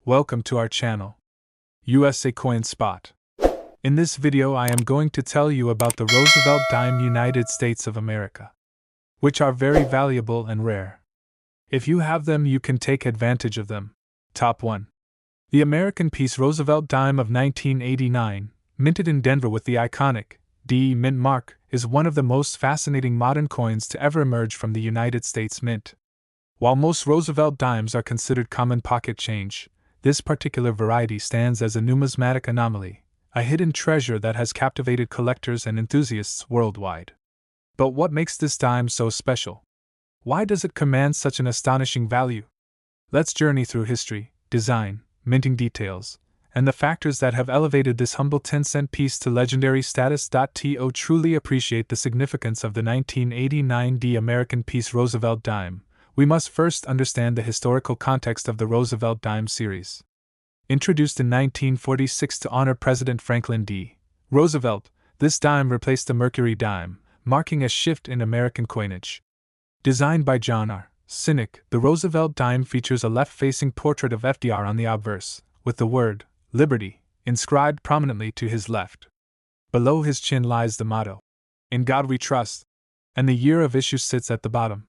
Welcome to our channel, USA Coin Spot. In this video I am going to tell you about the Roosevelt Dime United States of America, which are very valuable and rare. If you have them, you can take advantage of them. Top 1. The American piece Roosevelt Dime of 1989, minted in Denver with the iconic D mint mark, is one of the most fascinating modern coins to ever emerge from the United States Mint. While most Roosevelt dimes are considered common pocket change, this particular variety stands as a numismatic anomaly, a hidden treasure that has captivated collectors and enthusiasts worldwide. But what makes this dime so special? Why does it command such an astonishing value? Let's journey through history, design, minting details, and the factors that have elevated this humble 10-cent piece to legendary status. To truly appreciate the significance of the 1989 D American piece Roosevelt Dime, we must first understand the historical context of the Roosevelt Dime series. Introduced in 1946 to honor President Franklin D. Roosevelt, this dime replaced the Mercury Dime, marking a shift in American coinage. Designed by John R. Sinek, the Roosevelt Dime features a left-facing portrait of FDR on the obverse, with the word Liberty inscribed prominently to his left. Below his chin lies the motto, "In God We Trust," and the year of issue sits at the bottom.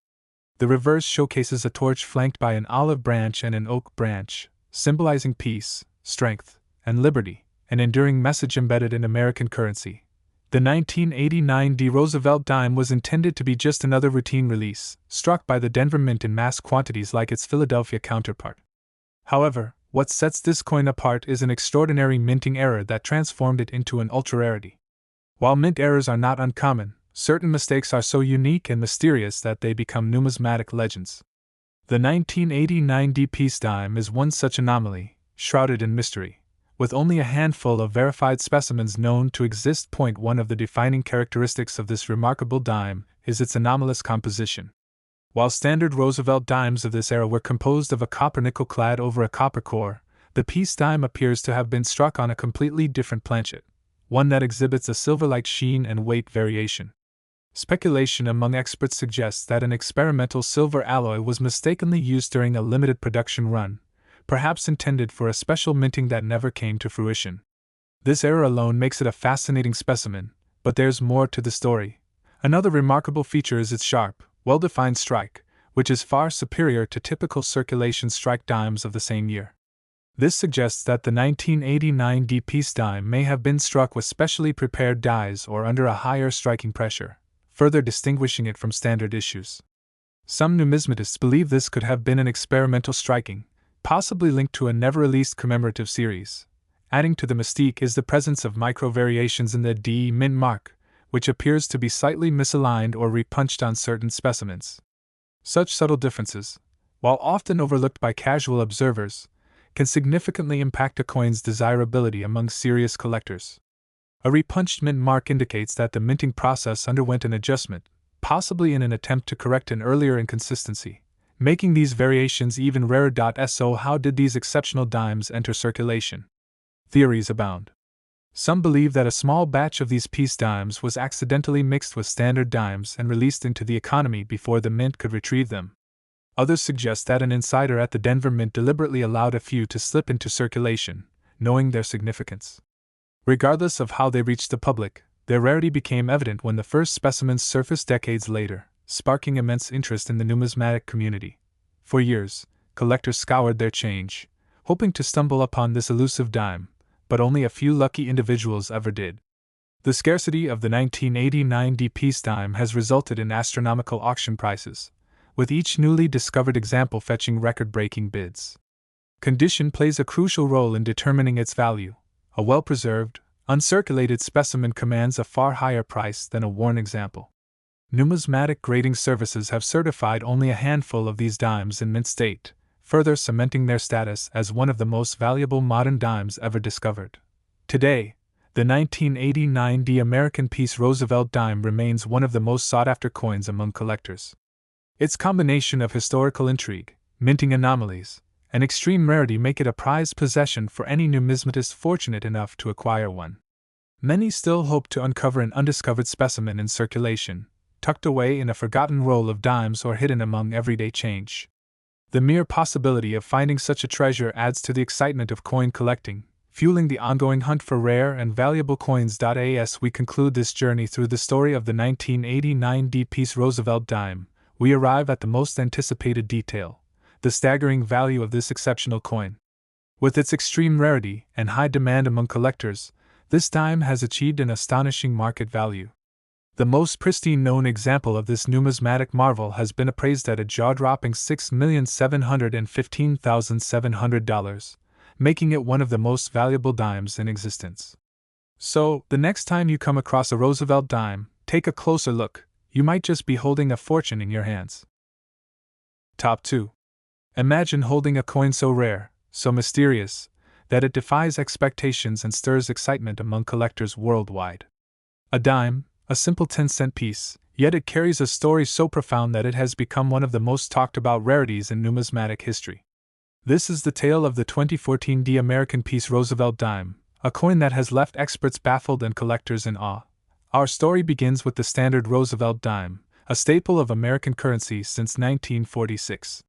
The reverse showcases a torch flanked by an olive branch and an oak branch, symbolizing peace, strength, and liberty, an enduring message embedded in American currency. The 1989 D Roosevelt Dime was intended to be just another routine release, struck by the Denver Mint in mass quantities like its Philadelphia counterpart. However, what sets this coin apart is an extraordinary minting error that transformed it into an ultra-rarity. While mint errors are not uncommon, certain mistakes are so unique and mysterious that they become numismatic legends. The 1989 D piece dime is one such anomaly, shrouded in mystery. With only a handful of verified specimens known to exist. One of the defining characteristics of this remarkable dime is its anomalous composition. While standard Roosevelt dimes of this era were composed of a copper nickel clad over a copper core, the piece dime appears to have been struck on a completely different planchet, one that exhibits a silver-like sheen and weight variation. Speculation among experts suggests that an experimental silver alloy was mistakenly used during a limited production run, perhaps intended for a special minting that never came to fruition. This error alone makes it a fascinating specimen, but there's more to the story. Another remarkable feature is its sharp, well-defined strike, which is far superior to typical circulation strike dimes of the same year. This suggests that the 1989 D piece dime may have been struck with specially prepared dies or under a higher striking pressure, further distinguishing it from standard issues. Some numismatists believe this could have been an experimental striking, possibly linked to a never-released commemorative series. Adding to the mystique is the presence of micro-variations in the D mint mark, which appears to be slightly misaligned or repunched on certain specimens. Such subtle differences, while often overlooked by casual observers, can significantly impact a coin's desirability among serious collectors. A repunched mint mark indicates that the minting process underwent an adjustment, possibly in an attempt to correct an earlier inconsistency, making these variations even rarer. So how did these exceptional dimes enter circulation? Theories abound. Some believe that a small batch of these piece dimes was accidentally mixed with standard dimes and released into the economy before the mint could retrieve them. Others suggest that an insider at the Denver Mint deliberately allowed a few to slip into circulation, knowing their significance. Regardless of how they reached the public, their rarity became evident when the first specimens surfaced decades later, sparking immense interest in the numismatic community. For years, collectors scoured their change, hoping to stumble upon this elusive dime, but only a few lucky individuals ever did. The scarcity of the 1989 D piece dime has resulted in astronomical auction prices, with each newly discovered example fetching record-breaking bids. Condition plays a crucial role in determining its value. A well-preserved, uncirculated specimen commands a far higher price than a worn example. Numismatic grading services have certified only a handful of these dimes in mint state, further cementing their status as one of the most valuable modern dimes ever discovered. Today, the 1989 D American piece Roosevelt Dime remains one of the most sought-after coins among collectors. Its combination of historical intrigue, minting anomalies, and extreme rarity make it a prized possession for any numismatist fortunate enough to acquire one. Many still hope to uncover an undiscovered specimen in circulation, tucked away in a forgotten roll of dimes or hidden among everyday change. The mere possibility of finding such a treasure adds to the excitement of coin collecting, fueling the ongoing hunt for rare and valuable coins. As we conclude this journey through the story of the 1989 D-piece Roosevelt dime, we arrive at the most anticipated detail: the staggering value of this exceptional coin. With its extreme rarity and high demand among collectors, this dime has achieved an astonishing market value. The most pristine known example of this numismatic marvel has been appraised at a jaw-dropping $6,715,700, making it one of the most valuable dimes in existence. So, the next time you come across a Roosevelt dime, take a closer look. You might just be holding a fortune in your hands. Top 2. Imagine holding a coin so rare, so mysterious, that it defies expectations and stirs excitement among collectors worldwide. A dime, a simple 10-cent piece, yet it carries a story so profound that it has become one of the most talked about rarities in numismatic history. This is the tale of the 2014 American piece Roosevelt dime, a coin that has left experts baffled and collectors in awe. Our story begins with the standard Roosevelt dime, a staple of American currency since 1946.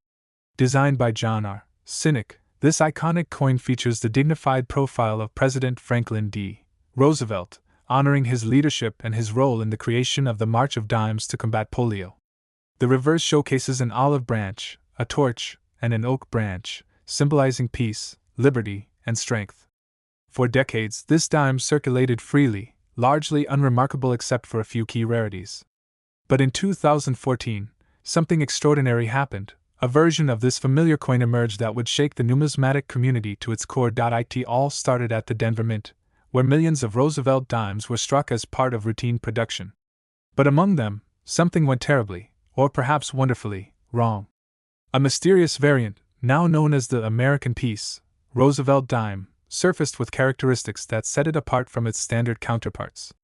Designed by John R. Sinek, this iconic coin features the dignified profile of President Franklin D. Roosevelt, honoring his leadership and his role in the creation of the March of Dimes to combat polio. The reverse showcases an olive branch, a torch, and an oak branch, symbolizing peace, liberty, and strength. For decades, this dime circulated freely, largely unremarkable except for a few key rarities. But in 2014, something extraordinary happened. A version of this familiar coin emerged that would shake the numismatic community to its core. It all started at the Denver Mint, where millions of Roosevelt dimes were struck as part of routine production. But among them, something went terribly, or perhaps wonderfully, wrong. A mysterious variant, now known as the American piece, Roosevelt dime, surfaced with characteristics that set it apart from its standard counterparts.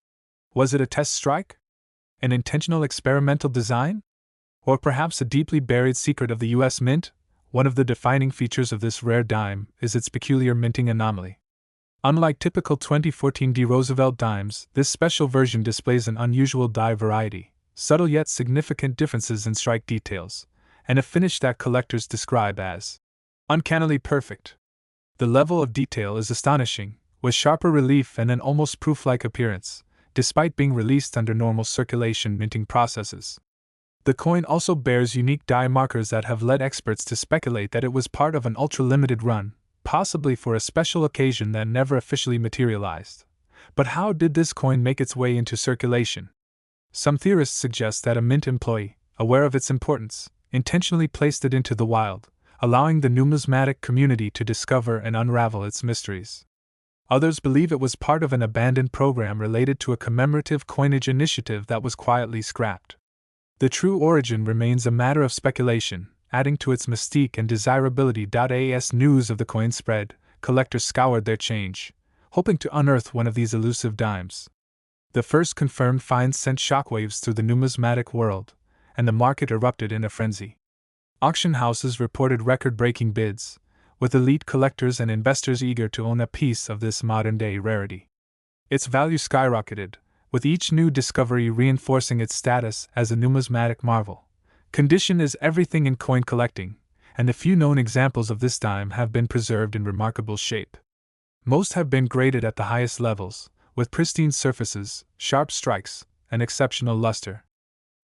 Was it a test strike? An intentional experimental design? Or perhaps a deeply buried secret of the U.S. Mint? One of the defining features of this rare dime is its peculiar minting anomaly. Unlike typical 2014 Roosevelt dimes, this special version displays an unusual die variety, subtle yet significant differences in strike details, and a finish that collectors describe as uncannily perfect. The level of detail is astonishing, with sharper relief and an almost proof-like appearance, despite being released under normal circulation minting processes. The coin also bears unique die markers that have led experts to speculate that it was part of an ultra-limited run, possibly for a special occasion that never officially materialized. But how did this coin make its way into circulation? Some theorists suggest that a mint employee, aware of its importance, intentionally placed it into the wild, allowing the numismatic community to discover and unravel its mysteries. Others believe it was part of an abandoned program related to a commemorative coinage initiative that was quietly scrapped. The true origin remains a matter of speculation, adding to its mystique and desirability. As news of the coin spread, collectors scoured their change, hoping to unearth one of these elusive dimes. The first confirmed finds sent shockwaves through the numismatic world, and the market erupted in a frenzy. Auction houses reported record-breaking bids, with elite collectors and investors eager to own a piece of this modern-day rarity. Its value skyrocketed, with each new discovery reinforcing its status as a numismatic marvel. Condition is everything in coin collecting, and the few known examples of this dime have been preserved in remarkable shape. Most have been graded at the highest levels, with pristine surfaces, sharp strikes, and exceptional luster.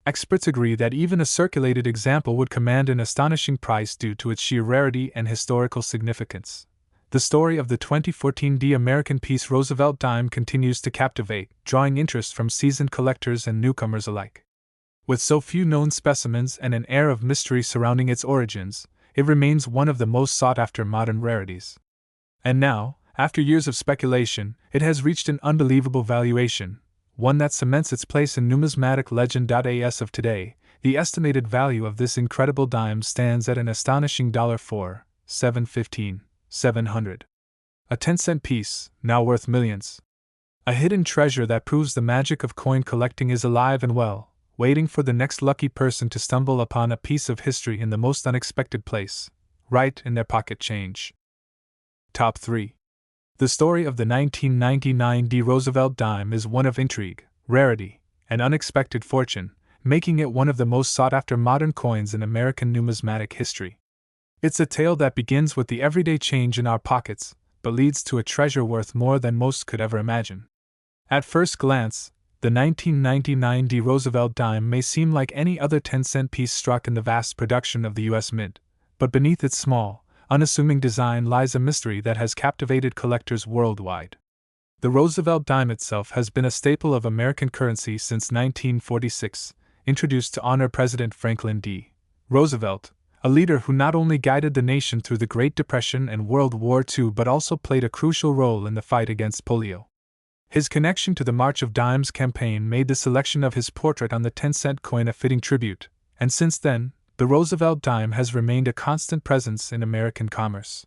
Experts agree that even a circulated example would command an astonishing price due to its sheer rarity and historical significance. The story of the 2014 American piece Roosevelt dime continues to captivate, drawing interest from seasoned collectors and newcomers alike. With so few known specimens and an air of mystery surrounding its origins, it remains one of the most sought-after modern rarities. And now, after years of speculation, it has reached an unbelievable valuation, one that cements its place in numismatic legend. As of today, the estimated value of this incredible dime stands at an astonishing $715,700. A 10-cent piece, now worth millions. A hidden treasure that proves the magic of coin collecting is alive and well, waiting for the next lucky person to stumble upon a piece of history in the most unexpected place, right in their pocket change. Top 3. The story of the 1999 Roosevelt dime is one of intrigue, rarity, and unexpected fortune, making it one of the most sought-after modern coins in American numismatic history. It's a tale that begins with the everyday change in our pockets, but leads to a treasure worth more than most could ever imagine. At first glance, the 1999 D. Roosevelt dime may seem like any other 10-cent piece struck in the vast production of the U.S. Mint, but beneath its small, unassuming design lies a mystery that has captivated collectors worldwide. The Roosevelt dime itself has been a staple of American currency since 1946, introduced to honor President Franklin D. Roosevelt, a leader who not only guided the nation through the Great Depression and World War II but also played a crucial role in the fight against polio. His connection to the March of Dimes campaign made the selection of his portrait on the 10-cent coin a fitting tribute, and since then, the Roosevelt dime has remained a constant presence in American commerce.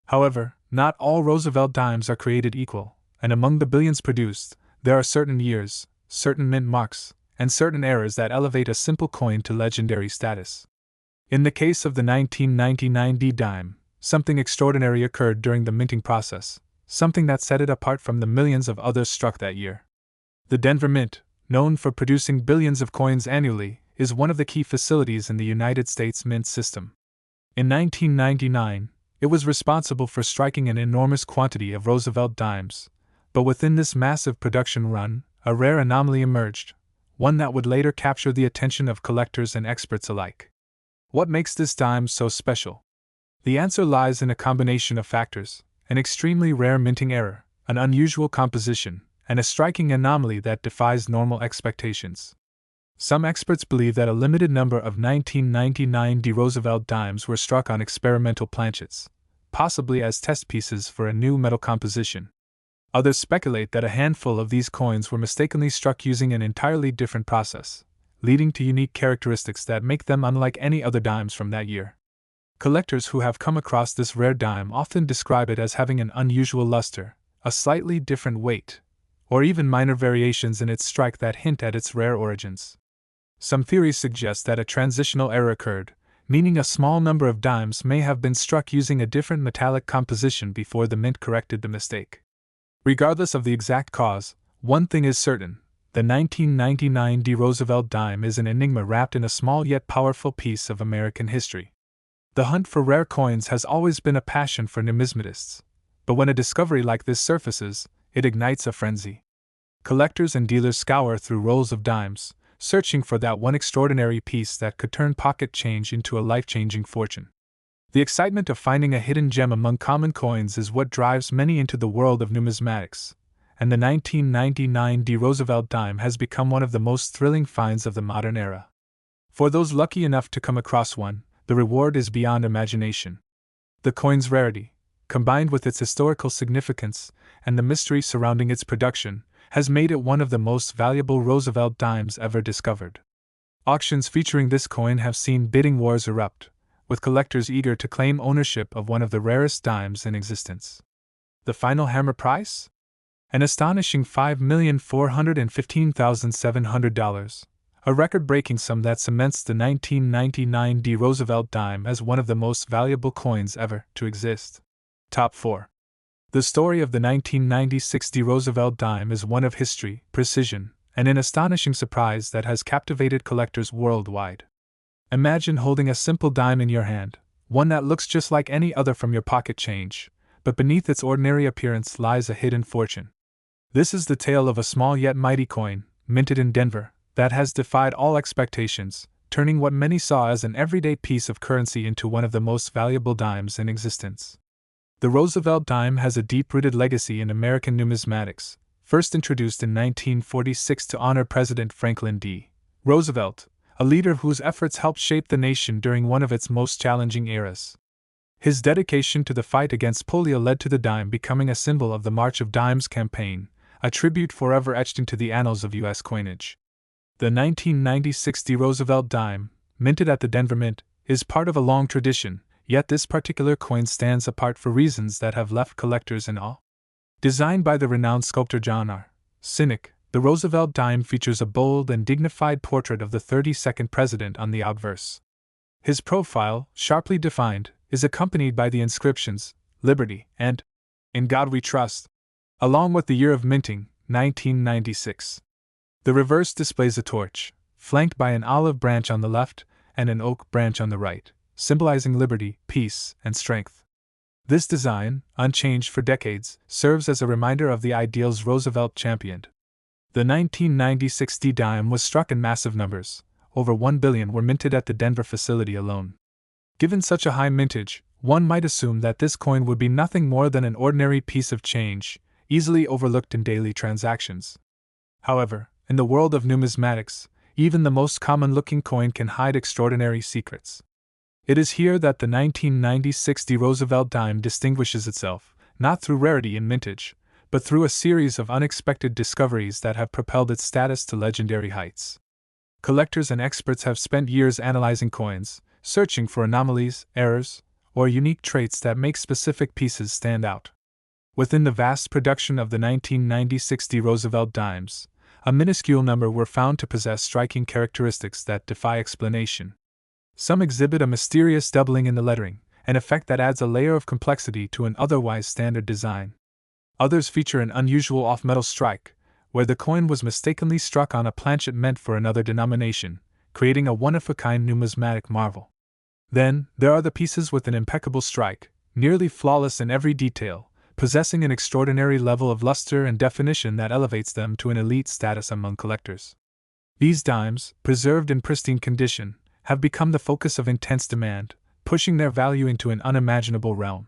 However, not all Roosevelt dimes are created equal, and among the billions produced, there are certain years, certain mint marks, and certain eras that elevate a simple coin to legendary status. In the case of the 1999 D dime, something extraordinary occurred during the minting process, something that set it apart from the millions of others struck that year. The Denver Mint, known for producing billions of coins annually, is one of the key facilities in the United States mint system. In 1999, it was responsible for striking an enormous quantity of Roosevelt dimes, but within this massive production run, a rare anomaly emerged, one that would later capture the attention of collectors and experts alike. What makes this dime so special? The answer lies in a combination of factors: an extremely rare minting error, an unusual composition, and a striking anomaly that defies normal expectations. Some experts believe that a limited number of 1999 D. Roosevelt dimes were struck on experimental planchets, possibly as test pieces for a new metal composition. Others speculate that a handful of these coins were mistakenly struck using an entirely different process, leading to unique characteristics that make them unlike any other dimes from that year. Collectors who have come across this rare dime often describe it as having an unusual luster, a slightly different weight, or even minor variations in its strike that hint at its rare origins. Some theories suggest that a transitional error occurred, meaning a small number of dimes may have been struck using a different metallic composition before the mint corrected the mistake. Regardless of the exact cause, one thing is certain: the 1999 D. Roosevelt dime is an enigma wrapped in a small yet powerful piece of American history. The hunt for rare coins has always been a passion for numismatists, but when a discovery like this surfaces, it ignites a frenzy. Collectors and dealers scour through rolls of dimes, searching for that one extraordinary piece that could turn pocket change into a life-changing fortune. The excitement of finding a hidden gem among common coins is what drives many into the world of numismatics, and the 1999 D. Roosevelt dime has become one of the most thrilling finds of the modern era. For those lucky enough to come across one, the reward is beyond imagination. The coin's rarity, combined with its historical significance and the mystery surrounding its production, has made it one of the most valuable Roosevelt dimes ever discovered. Auctions featuring this coin have seen bidding wars erupt, with collectors eager to claim ownership of one of the rarest dimes in existence. The final hammer price? An astonishing $5,415,700. A record-breaking sum that cements the 1999 D. Roosevelt dime as one of the most valuable coins ever to exist. Top 4. The story of the 1996 D. Roosevelt dime is one of history, precision, and an astonishing surprise that has captivated collectors worldwide. Imagine holding a simple dime in your hand, one that looks just like any other from your pocket change, but beneath its ordinary appearance lies a hidden fortune. This is the tale of a small yet mighty coin, minted in Denver, that has defied all expectations, turning what many saw as an everyday piece of currency into one of the most valuable dimes in existence. The Roosevelt dime has a deep-rooted legacy in American numismatics, first introduced in 1946 to honor President Franklin D. Roosevelt, a leader whose efforts helped shape the nation during one of its most challenging eras. His dedication to the fight against polio led to the dime becoming a symbol of the March of Dimes campaign, a tribute forever etched into the annals of U.S. coinage. The 1996 D. Roosevelt dime, minted at the Denver Mint, is part of a long tradition, yet this particular coin stands apart for reasons that have left collectors in awe. Designed by the renowned sculptor John R. Sinek, the Roosevelt dime features a bold and dignified portrait of the 32nd president on the obverse. His profile, sharply defined, is accompanied by the inscriptions, Liberty and In God We Trust, along with the year of minting, 1996. The reverse displays a torch, flanked by an olive branch on the left and an oak branch on the right, symbolizing liberty, peace, and strength. This design, unchanged for decades, serves as a reminder of the ideals Roosevelt championed. The 1996 dime was struck in massive numbers. Over 1 billion were minted at the Denver facility alone. Given such a high mintage, one might assume that this coin would be nothing more than an ordinary piece of change, easily overlooked in daily transactions. However, in the world of numismatics, even the most common-looking coin can hide extraordinary secrets. It is here that the 1990 Roosevelt dime distinguishes itself, not through rarity and mintage, but through a series of unexpected discoveries that have propelled its status to legendary heights. Collectors and experts have spent years analyzing coins, searching for anomalies, errors, or unique traits that make specific pieces stand out. Within the vast production of the 1990 Roosevelt dimes, a minuscule number were found to possess striking characteristics that defy explanation. Some exhibit a mysterious doubling in the lettering, an effect that adds a layer of complexity to an otherwise standard design. Others feature an unusual off-metal strike, where the coin was mistakenly struck on a planchet meant for another denomination, creating a one-of-a-kind numismatic marvel. Then, there are the pieces with an impeccable strike, nearly flawless in every detail, possessing an extraordinary level of luster and definition that elevates them to an elite status among collectors. These dimes, preserved in pristine condition, have become the focus of intense demand, pushing their value into an unimaginable realm.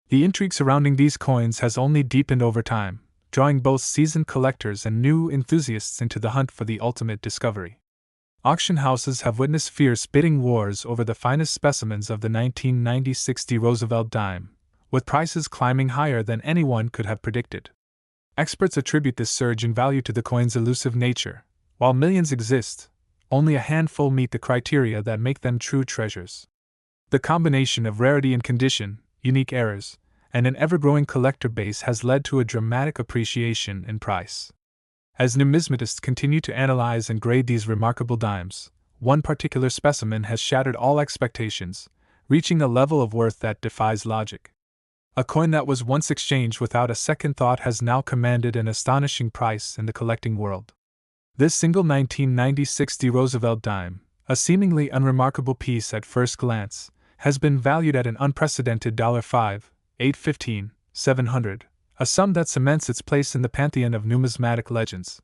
The intrigue surrounding these coins has only deepened over time, drawing both seasoned collectors and new enthusiasts into the hunt for the ultimate discovery. Auction houses have witnessed fierce bidding wars over the finest specimens of the 1990 Roosevelt dime, with prices climbing higher than anyone could have predicted. Experts attribute this surge in value to the coin's elusive nature. While millions exist, only a handful meet the criteria that make them true treasures. The combination of rarity and condition, unique errors, and an ever-growing collector base has led to a dramatic appreciation in price. As numismatists continue to analyze and grade these remarkable dimes, one particular specimen has shattered all expectations, reaching a level of worth that defies logic. A coin that was once exchanged without a second thought has now commanded an astonishing price in the collecting world. This single 1990 Roosevelt dime, a seemingly unremarkable piece at first glance, has been valued at an unprecedented $5, $815, $700, a sum that cements its place in the pantheon of numismatic legends.